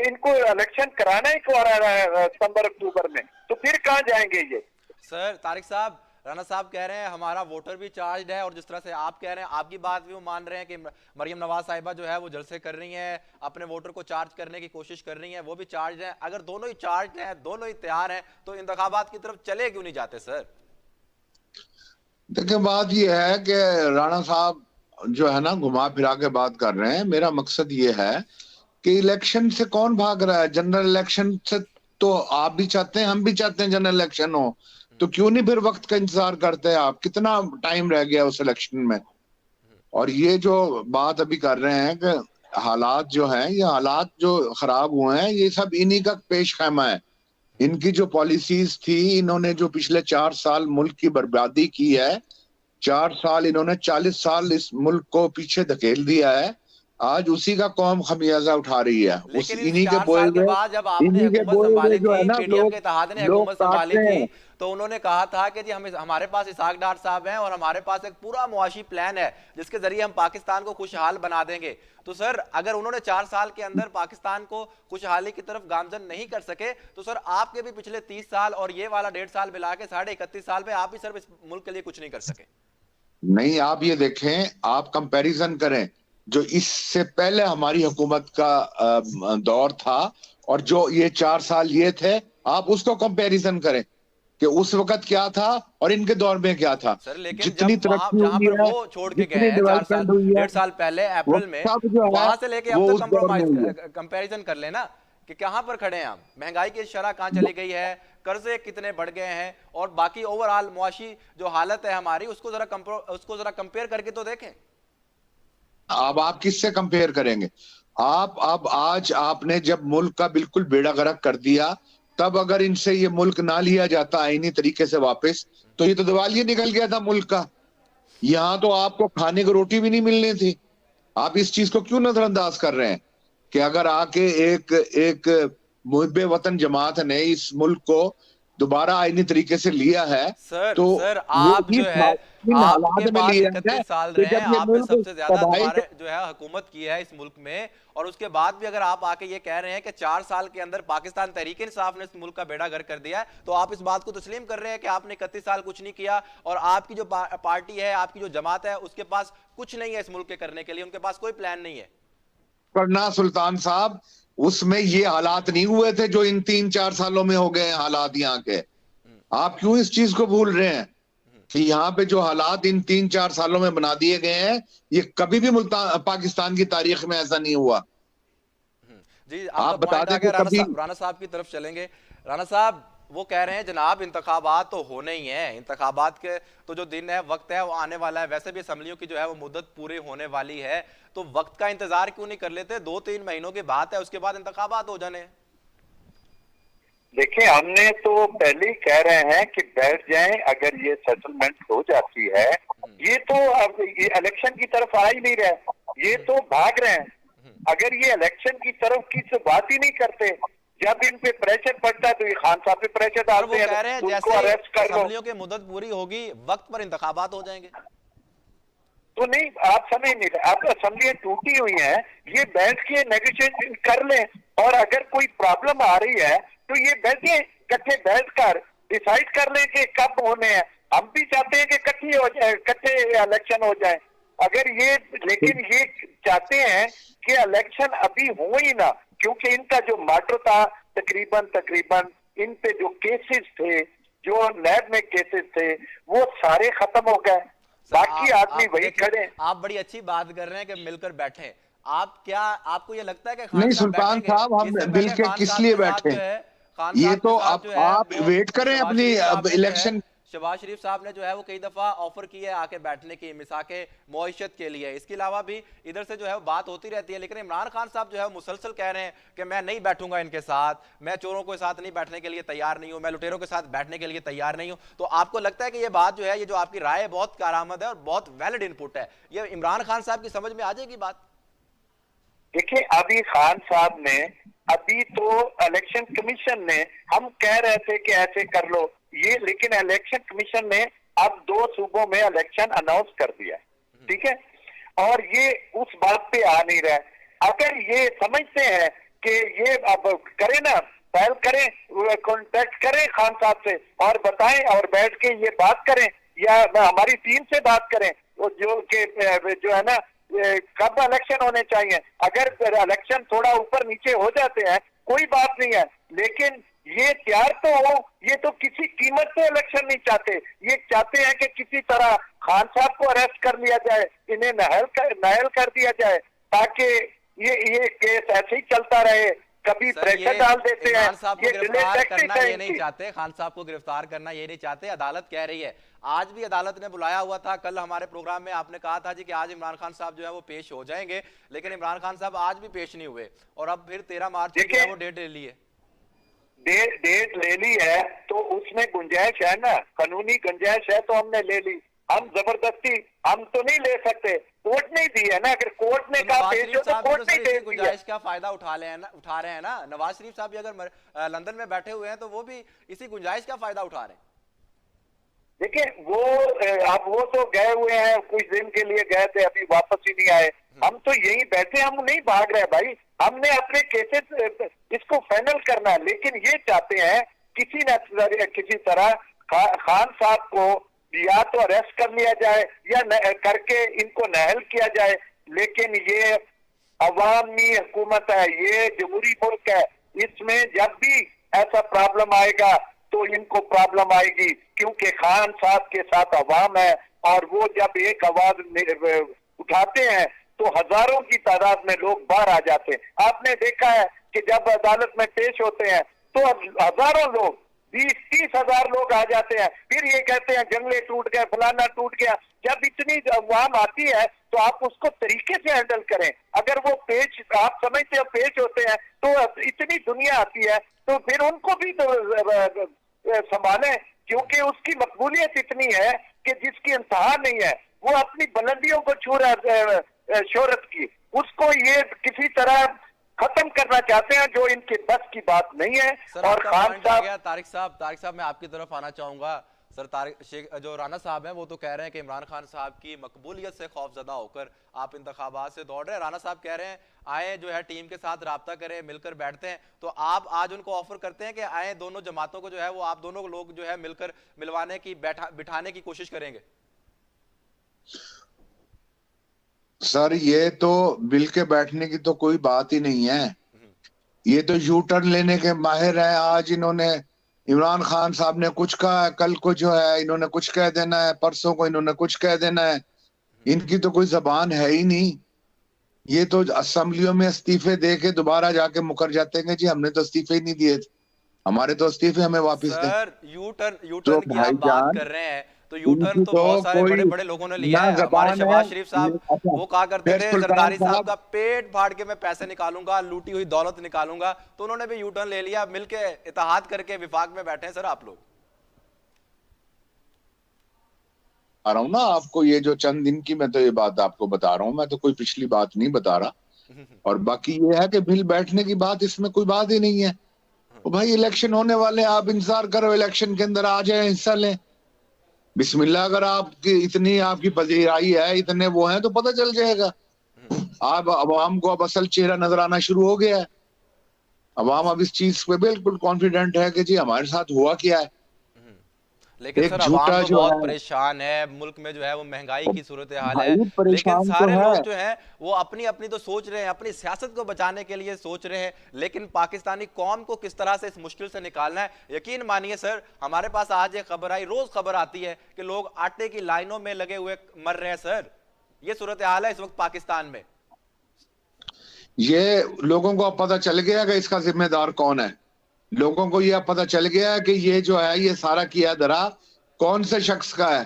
S2: इनको इलेक्शन कराना ही सितंबर अक्टूबर में, तो फिर कहाँ जाएंगे ये?
S1: सर, तारिक साहब, राणा साहब कह रहे हैं हमारा वोटर भी चार्ज है, और जिस तरह से आप कह रहे हैं, आपकी बात भी वो मान रहे हैं कि मरियम नवाज साहिबा जो है वो जलसे कर रही हैं, अपने वोटर को चार्ज करने की कोशिश कर रही हैं, वो भी चार्ज है। अगर दोनों ही चार्ज हैं, दोनों ही तैयार हैं, तो इंतखाबात की तरफ चले क्यों नहीं जाते? सर
S3: देखिए, बात ये है कि राणा साहब जो है ना घुमा फिरा के बात कर रहे हैं। मेरा मकसद ये है कि इलेक्शन से कौन भाग रहा है? जनरल इलेक्शन से तो आप भी चाहते हैं, हम भी चाहते हैं जनरल इलेक्शन हो, तो क्यों नहीं फिर वक्त का इंतजार करते हैं आप? कितना टाइम रह गया उस इलेक्शन में? और ये जो बात अभी कर रहे हैं कि हालात जो हैं, ये हालात जो खराब हुए हैं, ये सब इन्हीं का पेश खैमा है। इनकी जो पॉलिसीज थी, इन्होंने जो पिछले 4 साल मुल्क की बर्बादी की है, 4 साल इन्होंने 40 साल इस मुल्क को पीछे धकेल दिया है। आज उसी का कौम खमियाजा उठा रही है। उस
S1: लेकिन
S3: इन्हीं के
S1: 4
S3: बोए
S1: साल के
S3: हुए
S1: बाद जब आपने
S3: इन्हीं के
S1: हुकूमत
S3: बोए
S1: संभाली
S3: हुए जो है
S1: थी,
S3: ना
S1: पीडीएम के इत्तेहाद ने
S3: लोग
S1: हुकूमत संभाली
S3: काटते
S1: थी,
S3: हैं।
S1: तो उन्होंने कहा था कि जी हमारे पास इसहाक डार साहब हैं और हमारे पास एक पूरा मुआशी प्लान है जिसके जरिए हम पाकिस्तान को खुशहाल बना देंगे। तो सर, अगर उन्होंने 4 साल के अंदर पाकिस्तान को खुशहाली की तरफ गामजन नहीं कर सके, तो सर आपके भी पिछले 30 साल और ये वाला 1.5 साल मिला के 31.5 साल में आप भी सर इस मुल्क के लिए कुछ नहीं कर सके।
S3: नहीं, आप ये देखें, आप कंपैरिजन करें जो इससे पहले हमारी हुकूमत का दौर था और जो ये 4 साल ये थे, आप उसको कंपैरिजन करें कि उस वक्त क्या था और इनके दौर में क्या था।
S1: सर, लेकिन
S3: जितनी
S1: जब
S3: तरक्की
S1: जहां
S3: हुई
S1: पर
S3: है,
S1: वो छोड़ के गए
S3: जितनी
S1: हैं 4 साल
S3: डेवलपमेंट हुई है,
S1: 1.5 साल पहले
S3: वो
S1: अप्रैल में,
S3: सब जो है
S1: वहां से लेके
S3: वो
S1: अब
S3: उस
S1: तक
S3: दौर में हुई है।
S1: कंप्रोमाइज कंपैरिजन कर लेना कि कहां पर खड़े हैं हम, महंगाई की शरह कहां चली गई है, कर्जे कितने बढ़ गए हैं, और बाकी ओवरऑल मुआशी जो हालत है हमारी, उसको जरा कंपेयर करके तो देखें।
S3: अब आप किससे कंपेयर करेंगे? आप अब आज आपने जब मुल्क का बिल्कुल बेड़ा गर्क कर दिया, तब अगर इनसे ये मुल्क ना लिया जाता आईनी तरीके से वापस, तो ये तो दिवालिया निकल गया था मुल्क का। यहाँ तो आपको खाने को रोटी भी नहीं मिलनी थी। आप इस चीज को क्यों नजरअंदाज कर रहे हैं कि अगर आके एक एक मुहिब्बे वतन जमात ने इस मुल्क को दोबारा आईनी तरीके से लिया है,
S1: सर
S3: तो
S1: सर
S3: वो
S1: आप
S3: इस
S1: जो है
S3: इन
S1: आपके
S3: हालात में
S1: पास
S3: लिया है
S1: 31 साल
S3: कि
S1: रहे हैं,
S3: जब ये
S1: आपने
S3: मुल्क
S1: सबसे ज्यादा
S3: तबाही
S1: दोबारा जो है हुकूमत की है इस मुल्क में, और उसके बाद भी अगर आप आके ये कह रहे हैं कि 4 साल के अंदर पाकिस्तान तहरीक इंसाफ ने इस मुल्क का बेड़ा गर्क कर दिया है, तो आप इस बात को तस्लीम कर रहे हैं कि आपने 31 साल कुछ नहीं किया और आपकी जो पार्टी है, आपकी जो जमात है, उसके पास कुछ नहीं है इस मुल्क के करने के लिए, उनके पास कोई प्लान नहीं है।
S3: करना सुल्तान साहब, उसमें ये हालात नहीं हुए थे जो इन 3-4 सालों में हो गए हैं हालात यहाँ के। आप क्यों इस चीज को भूल रहे हैं कि यहाँ पे जो हालात इन 3-4 सालों में बना दिए गए हैं, ये कभी भी पाकिस्तान की तारीख में ऐसा नहीं हुआ।
S1: जी, आपका
S3: आप बता
S1: पॉइंट
S3: दें
S1: आ गया।
S3: कि कभी
S1: राणा साहब की तरफ चलेंगे। राणा साहब वो कह रहे हैं जनाब इंतखाबात तो होने ही हैं, इंतखाबात के तो जो दिन है, वक्त है, वो आने वाला है। वैसे भी असम्बलियों की जो है वो मुद्दत पूरी होने वाली है, तो वक्त का इंतजार क्यों नहीं कर लेते? 2-3 महीनों की बात है, उसके बाद इंतखाबात हो जाने।
S4: देखिए, हमने तो पहले ही कह रहे हैं कि बैठ जाएं, अगर ये सेटलमेंट हो जाती है। ये तो अब ये इलेक्शन की तरफ आ ही नहीं रहे, ये तो भाग रहे हैं। अगर ये इलेक्शन की तरफ की से बात ही नहीं करते, जब इन पे प्रेशर पड़ता है तो ये खान साहब पे प्रेशर डालते हैं,
S1: कह रहे हैं
S4: उनको अरेस्ट कर लो।
S1: असम्बलियों की मुद्दत पूरी होगी, वक्त पर इंतखाबात हो जाएंगे।
S4: तो नहीं, आप समझ नहीं रहे, आप असेंबलियां टूटी हुई हैं, ये बैठ के नेगोशिएशन कर लें, और अगर कोई प्रॉब्लम आ रही है तो ये बैठे इकट्ठे बैठकर डिसाइड कर लें कि कब होने हैं। हम भी चाहते हैं कि इकट्ठी हो जाए, इकट्ठे इलेक्शन हो जाए। अगर ये, लेकिन ये चाहते हैं कि इलेक्शन अभी हो ही ना, क्योंकि इनका जो मार्टर था तकरीबन इन पे जो केसेस थे, जो नैब में केसेस थे, वो सारे खत्म हो गए। बाकी आदमी वही खड़े।
S1: आप बड़ी अच्छी बात कर रहे हैं कि मिलकर बैठे। आप क्या, आपको ये लगता है कि
S3: नहीं सुल्तान साहब, हम मिल के किस लिए बैठे? ये तो आप वेट करें अपनी इलेक्शन।
S1: शहबाज शरीफ साहब ने जो है वो कई दफा ऑफर की है आके बैठने की, मिसाके मईशत के लिए। इसके अलावा भी इधर से जो है बात होती रहती है, लेकिन इमरान खान साहब जो है मुसलसल कह रहे हैं कि मैं नहीं बैठूंगा इनके साथ, मैं चोरों के साथ नहीं बैठने के लिए तैयार नहीं हूं, मैं लुटेरों के साथ बैठने के लिए तैयार नहीं हूं। तो आपको लगता है कि ये बात जो है, ये जो आपकी राय है, बहुत कारआमद है और बहुत वैलिड इनपुट है, ये इमरान खान साहब की समझ में आ जाएगी बात?
S4: देखिए, अभी खान साहब ने, अभी तो इलेक्शन कमीशन ने, हम कह रहे थे कि ऐसे कर लो ये, लेकिन इलेक्शन कमीशन ने अब 2 सूबों में इलेक्शन अनाउंस कर दिया, ठीक है, और ये उस बात पे आ नहीं रहा है। अगर ये समझते हैं कि ये अब करें ना, पहल करें, कॉन्टेक्ट करें खान साहब से और बताएं और बैठ के ये बात करें, या हमारी टीम से बात करें, जो है ना, कब इलेक्शन होने चाहिए। अगर इलेक्शन थोड़ा ऊपर नीचे हो जाते हैं कोई बात नहीं है, लेकिन ये तैयार तो हो। ये तो किसी कीमत पे इलेक्शन नहीं चाहते, ये चाहते हैं कि किसी तरह खान साहब को अरेस्ट कर लिया जाए, इन्हें नायल कर दिया जाए, ताकि ये केस ऐसे ही चलता रहे। कभी प्रेशर डाल देते हैं,
S1: ये गिरफ्तार करना ये नहीं चाहते, खान साहब को गिरफ्तार करना ये नहीं चाहते, अदालत कह रही है। आज भी अदालत ने बुलाया हुआ था, कल हमारे प्रोग्राम में आपने कहा था जी कि आज इमरान खान साहब जो है वो पेश हो जाएंगे, लेकिन इमरान खान साहब आज भी पेश नहीं हुए, और अब फिर 13 मार्च को जो है वो डेट ले ली है।
S4: डेट ले ली है तो उसमें गुंजाइश है ना, कानूनी गुंजाइश है तो हमने ले ली। हम जबरदस्ती हम तो नहीं ले सकते, कोर्ट नहीं दी है ना। अगर कोर्ट ने कहा पेश हो तो कोर्ट नहीं दे
S1: गुंजाइश का फायदा उठा रहे हैं ना। नवाज शरीफ साहब भी अगर लंदन में बैठे हुए हैं तो वो भी इसी गुंजाइश का फायदा उठा रहे हैं।
S4: देखिए, वो अब वो तो गए हुए हैं, कुछ दिन के लिए गए थे, अभी वापस ही नहीं आए। हम तो यही बैठे, हम नहीं भाग रहे भाई, हमने अपने केसेस इसको फाइनल करना है। लेकिन ये चाहते हैं किसी तरह खान साहब को या तो अरेस्ट कर लिया जाए या करके इनको नाअहल किया जाए। लेकिन ये अवामी हुकूमत है, ये जमहूरी मुल्क है, इसमें जब भी ऐसा प्रॉब्लम आएगा तो इनको प्रॉब्लम आएगी, क्योंकि खान साहब के साथ अवाम है, और वो जब एक आवाज उठाते हैं तो हजारों की तादाद में लोग बाहर आ जाते हैं। आपने देखा है कि जब अदालत में पेश होते हैं तो हजारों लोग, 20-30 हजार लोग आ जाते हैं, फिर ये कहते हैं जंगले टूट गए, फलाना टूट गया। जब इतनी अवाम आती है तो आप उसको तरीके से हैंडल करें। अगर वो पेश, आप समझते हो पेश होते हैं तो इतनी दुनिया आती है, तो फिर उनको भी तो संभालें, क्योंकि उसकी मकबूलियत इतनी है कि जिसकी इंतहा नहीं है, वो अपनी बुलंदियों को छू रहा शोहरत की। उसको ये किसी तरह खत्म करना चाहते हैं, जो इनके बस की बात नहीं है।
S1: सर
S4: और
S1: आपका
S4: खान
S1: पॉइंट आ
S4: साहब,
S1: गया। तारिक साहब मैं आपकी तरफ आना चाहूंगा। सर तारिक शेख जो राना साहब हैं वो तो कह रहे हैं कि इमरान खान साहब की मकबूलियत से खौफजदा होकर आप इंतखाबात से दौड़ रहे हैं। राना साहब कह रहे हैं आए जो है टीम के साथ राब्ता करें, मिलकर बैठते हैं। तो आप आज उनको ऑफर करते हैं कि आए दोनों जमातों को जो है वो आप दोनों लोग जो है मिलकर मिलवाने की बिठाने की कोशिश करेंगे?
S3: सर ये तो मिल के बैठने की तो कोई बात ही नहीं है। ये तो यू टर्न लेने के माहिर हैं। आज इन्होंने इमरान खान साहब ने कुछ कहा है, कल को जो है इन्होंने कुछ कह देना है, परसों को इन्होंने कुछ कह देना है। इनकी तो कोई जबान है ही नहीं। ये तो असेंबलियों में इस्तीफे दे के दोबारा जाके मुकर जाते हैं कि जी हमने तो इस्तीफे ही नहीं दिए थे, हमारे तो इस्तीफे हमें वापस दें।
S1: सर यू
S3: तो
S1: टर्न की आप बात
S3: भाईजान
S1: कर रहे हैं तो यू टर्न
S3: इनकी
S1: तो
S3: तो
S1: बहुत सारे
S3: कोई
S1: बड़े बड़े लोगों ने लिया
S3: ना
S1: है। हमारे
S3: जबान है।
S1: शहबाज शरीफ साहब
S3: अच्छा,
S1: वो कहा करते
S3: फिर
S1: थे
S3: सुल्तान
S1: जरदारी साहब
S3: साहब
S1: का पेट फाड़ के मैं पैसे निकालूंगा, लूटी हुई दौलत निकालूंगा, तो उन्होंने भी यू टर्न ले लिया। मिलके इत्तेहाद करके विफाक में बैठे हैं सर आप लोग।
S3: आ रहा हूँ ना आपको, ये जो चंद दिन की मैं तो ये बात आपको बता रहा हूँ, मैं तो कोई पिछली बात नहीं बता रहा। और बाकी ये है कि मिल बैठने की बात, इसमें कोई बात ही नहीं है। तो भाई इलेक्शन होने वाले, आप इंतजार करो, इलेक्शन के अंदर आ जाए, हिस्सा लें, बिस्मिल्लाह। अगर आपकी इतनी आपकी पजीराई है, इतने वो हैं, तो पता चल जाएगा। आप अवाम को अब असल चेहरा नजर आना शुरू हो गया है। अवाम अब इस चीज पे बिल्कुल कॉन्फिडेंट है कि जी हमारे साथ हुआ क्या है।
S1: लेकिन
S3: एक
S1: सर अवाम
S3: झूठा
S1: तो
S3: जो
S1: बहुत
S3: है,
S1: परेशान है, मुल्क में जो है वो महंगाई की सूरत हाल है।
S3: भाई
S1: लेकिन
S3: परेशान तो
S1: सारे
S3: है।
S1: लोग जो हैं वो अपनी अपनी तो सोच रहे हैं, अपनी सियासत को बचाने के लिए सोच रहे हैं, लेकिन पाकिस्तानी कौम को किस तरह से इस मुश्किल से निकालना है। यकीन मानिए सर, हमारे पास आज एक खबर आई, रोज खबर आती है कि लोग आटे की लाइनों में लगे हुए मर रहे हैं। सर ये सूरत हाल है इस वक्त पाकिस्तान में।
S3: ये लोगों को अब पता चल गया कि इसका जिम्मेदार कौन है। लोगों को यह पता चल गया है कि ये जो है ये सारा किया धरा कौन से शख्स का है,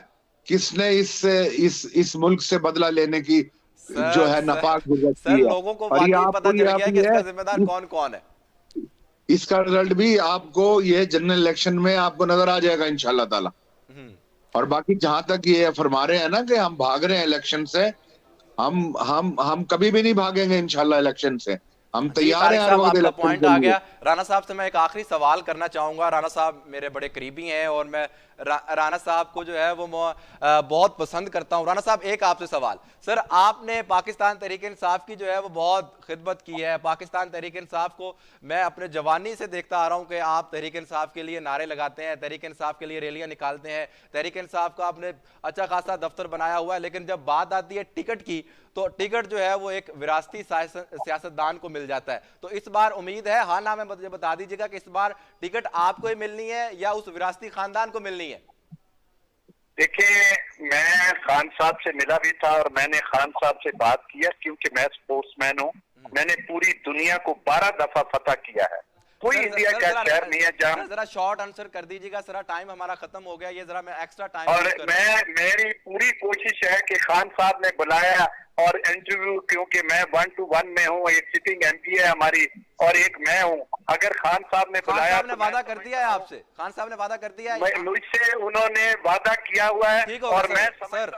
S3: किसने इस मुल्क से बदला लेने की जो
S1: सर
S3: है
S1: सर
S3: नापाक गुजर
S1: सर
S3: की है।
S1: लोगों को
S3: और ये
S1: वाकई पता
S3: आपको
S1: चल
S3: ये
S1: गया है
S3: अभी
S1: कि इसका
S3: है,
S1: जिम्मेदार कौन कौन है।
S3: इसका रिजल्ट भी आपको ये जनरल इलेक्शन में आपको नजर आ जाएगा इंशाल्लाह ताला। और बाकी जहां तक ये फरमा रहे हैं ना कि हम भाग रहे हैं इलेक्शन से, हम कभी भी नहीं भागेंगे इंशाल्लाह इलेक्शन से। हम
S1: जी
S3: तैयार
S1: तारिक
S3: हैं हर
S1: साहब
S3: वक्त
S1: आपका
S3: इलेक्शन
S1: पॉइंट
S3: के
S1: आ
S3: लिए।
S1: गया। राना साहब से मैं एक आखिरी सवाल करना चाहूंगा। राना साहब मेरे बड़े करीबी हैं और मैं राना साहब को जो है वो बहुत पसंद करता हूं। राना साहब एक आपसे सवाल, सर आपने पाकिस्तान तहरीक इंसाफ की जो है वो बहुत खिदमत की है। पाकिस्तान तहरीक इंसाफ को मैं अपने जवानी से देखता आ रहा हूं कि आप तहरीक इंसाफ के लिए नारे लगाते हैं, तहरीक इंसाफ के लिए रैलियां निकालते हैं, तहरीक इंसाफ का आपने अच्छा खासा दफ्तर बनाया हुआ है। लेकिन जब बात आती है टिकट की, तो टिकट जो है वो एक विरासती सियासतदान को मिल जाता है। तो इस बार उम्मीद है, हाँ ना में मुझे बता दीजिएगा कि इस बार टिकट आपको ही मिलनी है या उस विरासती खानदान को मिलनी है?
S4: देखिए मैं खान साहब से मिला भी था और मैंने खान साहब से बात किया, क्योंकि मैं स्पोर्ट्समैन हूँ। मैंने पूरी दुनिया को 12 दफा फतह किया है। कोई इंडिया का शहर नहीं है जहाँ।
S1: जरा शॉर्ट आंसर कर दीजिएगा, जरा टाइम हमारा खत्म हो गया, ये जरा मैं एक्स्ट्रा टाइम।
S4: और मेरी पूरी कोशिश है कि खान साहब ने बुलाया और इंटरव्यू, क्योंकि मैं 1 to 1 में हूँ, एक सिटिंग एमपी है हमारी और एक मैं हूँ। अगर खान साहब ने
S1: खान
S4: बुलाया,
S1: साहब ने वादा कर दिया है आपसे? खान साहब ने वादा कर दिया है?
S4: मुझसे उन्होंने वादा किया हुआ है।
S1: ठीक
S4: और
S1: होगा
S4: मैं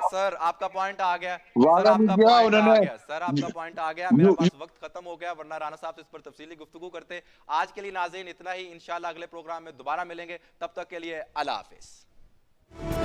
S1: सर आपका पॉइंट आ गया।
S3: वादा
S1: सर
S3: नहीं
S1: आपका
S3: किया
S1: पॉइंट आ
S3: उन्होंने।
S1: गया। सर आपका पॉइंट आ गया। मेरे पास वक्त खत्म हो गया, वरना राना साहब से इस पर तफसीली गुफ्तगू करते। आज के लिए नाज़रीन इतना ही। इंशाल्लाह अगले प्रोग्राम में दोबारा मिलेंगे, तब तक के लिए अल्लाह हाफिज।